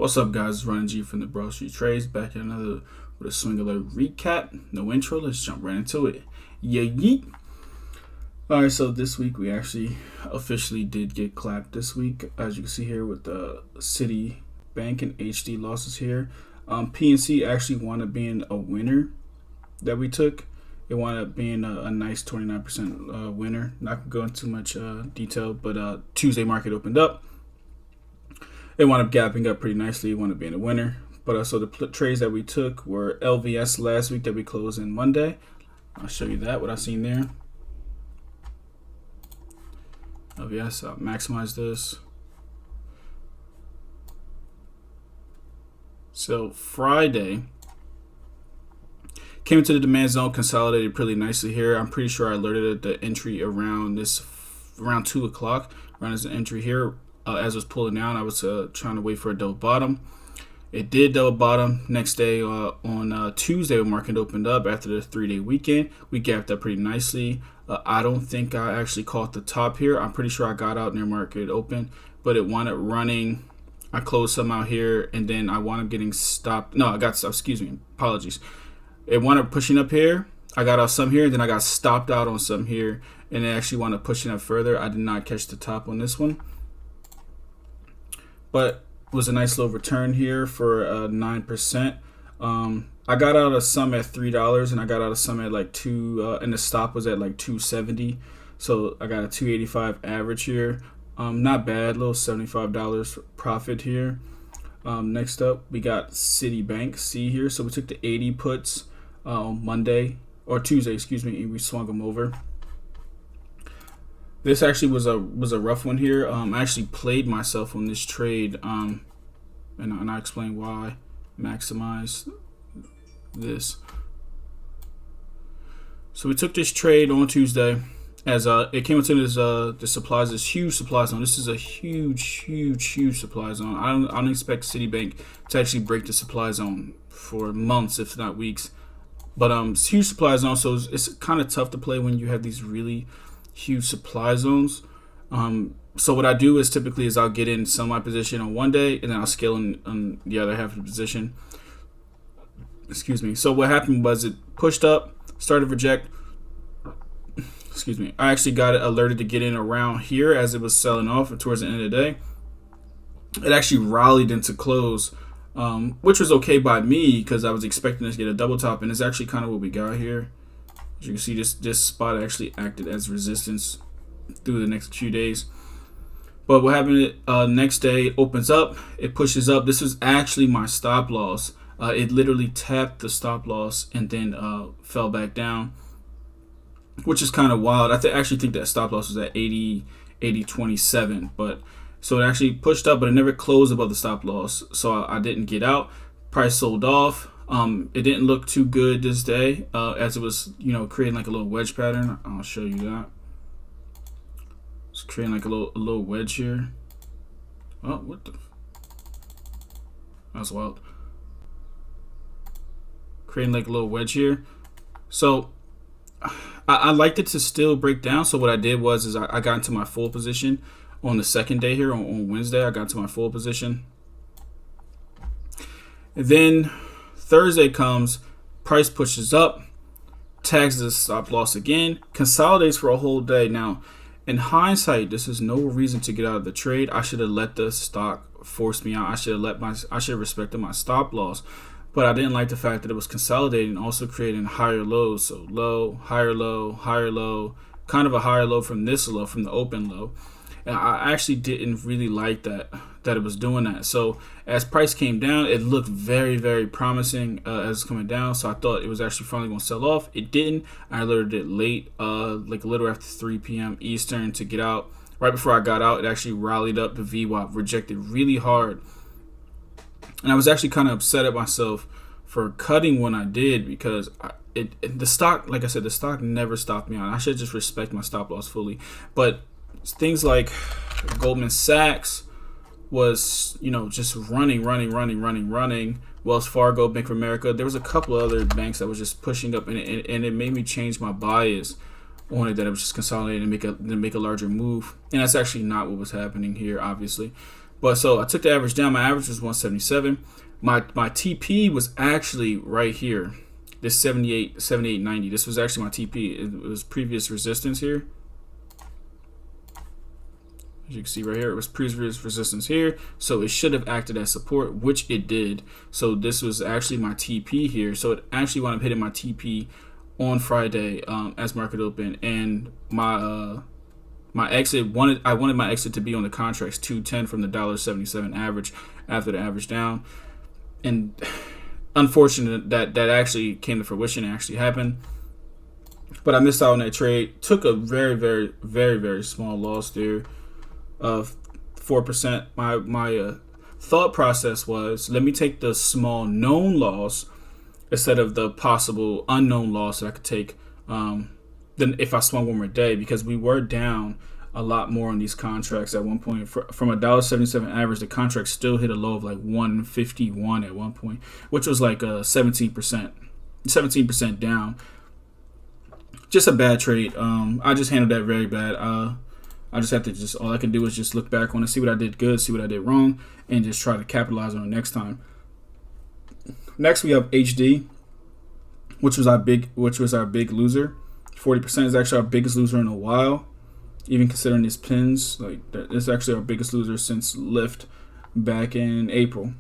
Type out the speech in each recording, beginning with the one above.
What's up, guys? Ryan G from the Broad Street Trades, back at another with a swing alert recap. No intro, let's jump right into it. Yeah, yeet. All right, so this week we actually officially did get clapped this week, as you can see here with the Citibank and HD losses here. PNC actually wound up being a winner that we took. It wound up being a nice 29% winner. Not gonna go into much detail, but Tuesday market opened up. It wound up gapping up pretty nicely. It wound up being a winner. But so the trades that we took were LVS last week that we closed in Monday. I'll show you that, what I seen there. LVS, I'll maximize this. So Friday came into the demand zone, consolidated pretty nicely here. I'm pretty sure I alerted at the entry around 2 o'clock. Around this entry here. As it was pulling down, I was trying to wait for a double bottom. It did double bottom. Next day on Tuesday, when market opened up after the 3-day weekend, we gapped up pretty nicely. I don't think I actually caught the top here. I'm pretty sure I got out near market open, but it wound up running. I closed some out here, and then I wound up getting stopped. No, I got stopped. Excuse me. Apologies. It wound up pushing up here. I got out some here, and then I got stopped out on some here, and it actually wound up pushing up further. I did not catch the top on this one. But it was a nice little return here for 9%. I got out of some at $3, and I got out of some at like $2, and the stop was at like $2.70. So I got a $2.85 average here. Not bad, little $75 profit here. Next up, we got Citibank C here. So we took the 80 puts on Monday or Tuesday, excuse me, and we swung them over. This actually was a rough one here. I actually played myself on this trade, and I explain why. Maximize this. So we took this trade on Tuesday, as it came into this the supplies, this huge supply zone. This is a huge supply zone. I don't expect Citibank to actually break the supply zone for months, if not weeks. But it's huge supply zone, so it's kind of tough to play when you have these really huge supply zones. So what I do is typically I'll get in some of my position on one day, and then I'll scale in on the other half of the position. Excuse me. So what happened was it pushed up, started to reject. Excuse me. I actually got it alerted to get in around here as it was selling off towards the end of the day. It actually rallied into close, which was okay by me because I was expecting to get a double top, and it's actually kind of what we got here. As you can see, this spot actually acted as resistance through the next few days. But what happened next day, it opens up, it pushes up. This is actually my stop loss. It literally tapped the stop loss and then fell back down, which is kind of wild. I actually think that stop loss was at 80.27. But so it actually pushed up, but it never closed above the stop loss. So I didn't get out. Price sold off. It didn't look too good this day, as it was, creating like a little wedge pattern. I'll show you that. It's creating like a little wedge here. Oh, what the? That's wild. Creating like a little wedge here. So I liked it to still break down. So what I did was I got into my full position on the second day here on Wednesday. I got into my full position. And then Thursday comes, price pushes up, tags the stop loss again, consolidates for a whole day. Now, in hindsight, this is no reason to get out of the trade. I should have let the stock force me out. I should have respected my stop loss, but I didn't like the fact that it was consolidating, also creating higher lows. So low, higher low, higher low, kind of a higher low from this low, from the open low. And I actually didn't really like that it was doing that. So as price came down, it looked very, very promising as it's coming down. So I thought it was actually finally going to sell off. It didn't. I alerted it late, like a little after 3 p.m. Eastern to get out. Right before I got out, it actually rallied up. The VWAP rejected really hard. And I was actually kind of upset at myself for cutting when I did, because the stock, like I said, the stock never stopped me out. I should just respect my stop loss fully. But things like Goldman Sachs was, just running. Wells Fargo, Bank of America. There was a couple of other banks that was just pushing up, and it made me change my bias on it, that it was just consolidating and make a larger move. And that's actually not what was happening here, obviously. But so I took the average down. My average was 177. My TP was actually right here. This 78.90. This was actually my TP. It was previous resistance here. As you can see right here, it was previous resistance here. So it should have acted as support, which it did. So this was actually my TP here. So it actually wound up hitting my TP on Friday as market open. And my exit I wanted my exit to be on the contracts 210 from the $1.77 average after the average down. And unfortunate that actually came to fruition. It actually happened. But I missed out on that trade. Took a very, very, very, very small loss there of 4%. My thought process was, let me take the small known loss instead of the possible unknown loss that I could take than if I swung one more day, because we were down a lot more on these contracts at one point. From a $1.77 average, the contract still hit a low of like 151 at one point, which was like 17% down. Just a bad trade. I just handled that very bad. I just have to all I can do is just look back on it, see what I did good, see what I did wrong, and just try to capitalize on it next time. Next, we have HD, which was our big loser. 40% is actually our biggest loser in a while, even considering these pins. Like, it's actually our biggest loser since lift back in April.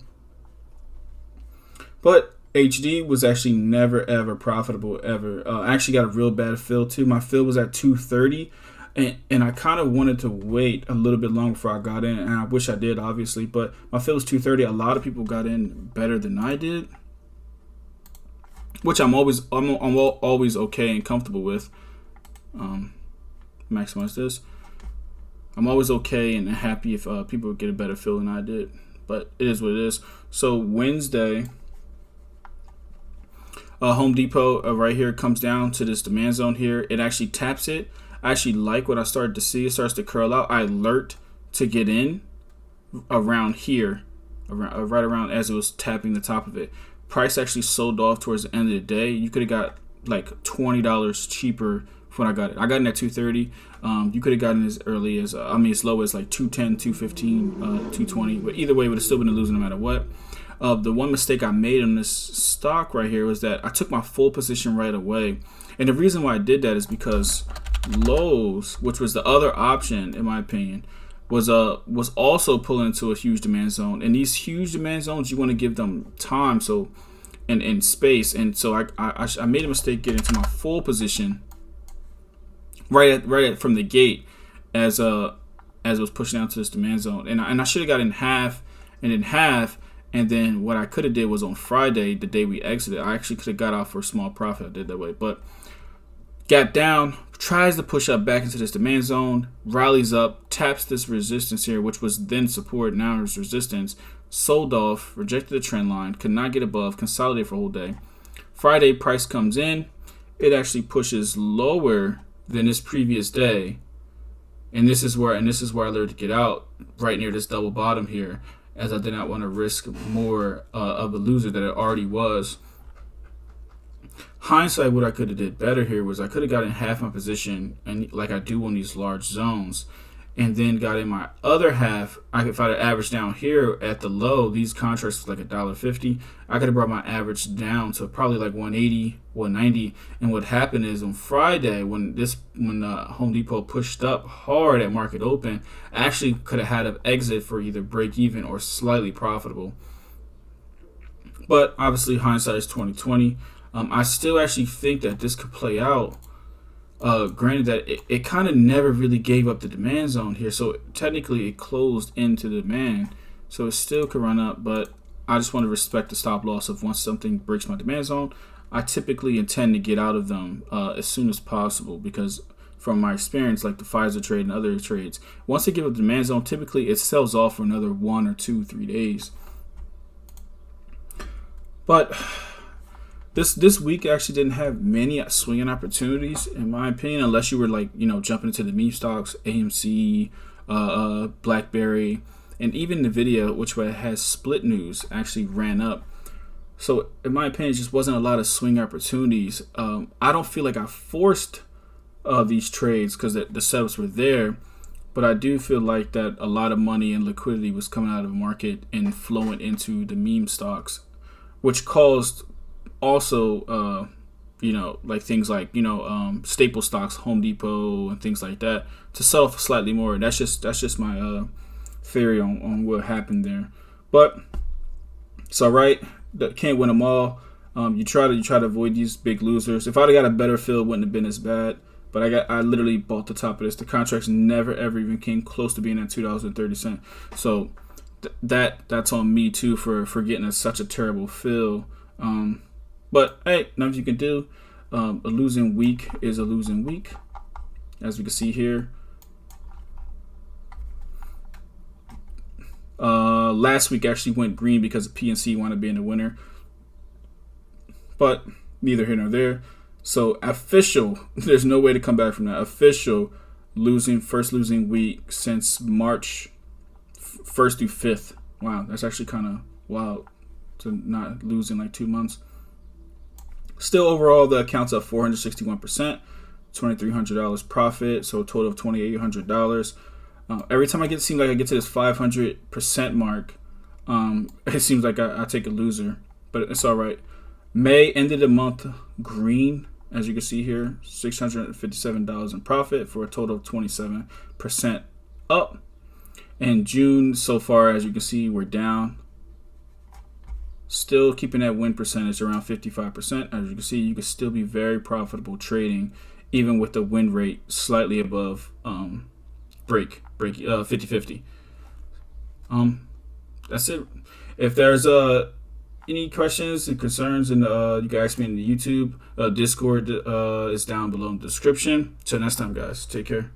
But HD was actually never ever profitable ever. I actually got a real bad fill too. My fill was at 230. And I kind of wanted to wait a little bit longer before I got in, and I wish I did, obviously. But my fill was 230. A lot of people got in better than I did, which I'm always okay and comfortable with. Maximize this. I'm always okay and happy if people get a better fill than I did, but it is what it is. So Wednesday, Home Depot right here comes down to this demand zone here. It actually taps it. I actually like what I started to see. It starts to curl out. I alert to get in around here, right around as it was tapping the top of it. Price actually sold off towards the end of the day. You could have got like $20 cheaper when I got it. I got in at 230. You could have gotten as early as, as low as like 210, 215, 220. But either way, it would have still been a loser no matter what. The one mistake I made on this stock right here was that I took my full position right away. And the reason why I did that is because Lowe's, which was the other option in my opinion, was also pulling into a huge demand zone. And these huge demand zones, you want to give them time and space. And so I made a mistake getting to my full position from the gate as it was pushing out to this demand zone. And I should have got in half and in half. And then what I could have did was on Friday, the day we exited, I actually could have got out for a small profit. I did that way, but gap down, tries to push up back into this demand zone, rallies up, taps this resistance here, which was then support, now is resistance, sold off, rejected the trend line, could not get above, consolidated for a whole day. Friday, price comes in, it actually pushes lower than this previous day, and this is where I learned to get out right near this double bottom here, as I did not want to risk more of a loser that it already was. Hindsight, what I could have did better here was I could have gotten half my position, and like I do on these large zones, and then got in my other half. If I'd have averaged down here at the low, these contracts was like $1.50. I could have brought my average down to probably like 180, 190. And what happened is on Friday, when Home Depot pushed up hard at market open, I actually could have had an exit for either break even or slightly profitable. But obviously hindsight is 2020. I still actually think that this could play out. Granted that it kind of never really gave up the demand zone here, so technically it closed into the demand, so it still could run up, but I just want to respect the stop loss of once something breaks my demand zone. I typically intend to get out of them as soon as possible, because from my experience, like the Pfizer trade and other trades, once they give up the demand zone, typically it sells off for another 1 or 2, 3 days. But this week actually didn't have many swinging opportunities, in my opinion, unless you were like, jumping into the meme stocks, AMC, BlackBerry, and even Nvidia, which has split news, actually ran up. So in my opinion, it just wasn't a lot of swing opportunities. I don't feel like I forced these trades because the setups were there, but I do feel like that a lot of money and liquidity was coming out of the market and flowing into the meme stocks, which caused also, like things like staple stocks, Home Depot and things like that, to sell for slightly more. That's just my theory on what happened there. But it's all right. Can't win them all. You try to avoid these big losers. If I'd have got a better fill, it wouldn't have been as bad. But I literally bought the top of this. The contracts never ever even came close to being at $2.30. So that's on me too for getting such a terrible fill. But hey, nothing you can do. A losing week is a losing week, as we can see here. Last week actually went green because the PNC wanted to be in the winner, but neither here nor there. So official, there's no way to come back from that. Official first losing week since March 1st through 5th. Wow, that's actually kind of wild to not lose in like 2 months. Still, overall, the account's up 461%, $2,300 profit, so a total of $2,800. Every time it seems like I get to this 500% mark, it seems like I take a loser, but it's all right. May ended the month green, as you can see here, $657 in profit for a total of 27% up. And June so far, as you can see, we're down. Still keeping that win percentage around 55%. As you can see, you can still be very profitable trading, even with the win rate slightly above break 50-50. That's it. If there's any questions and concerns, and you can ask me in the YouTube Discord is down below in the description. Till next time, guys, take care.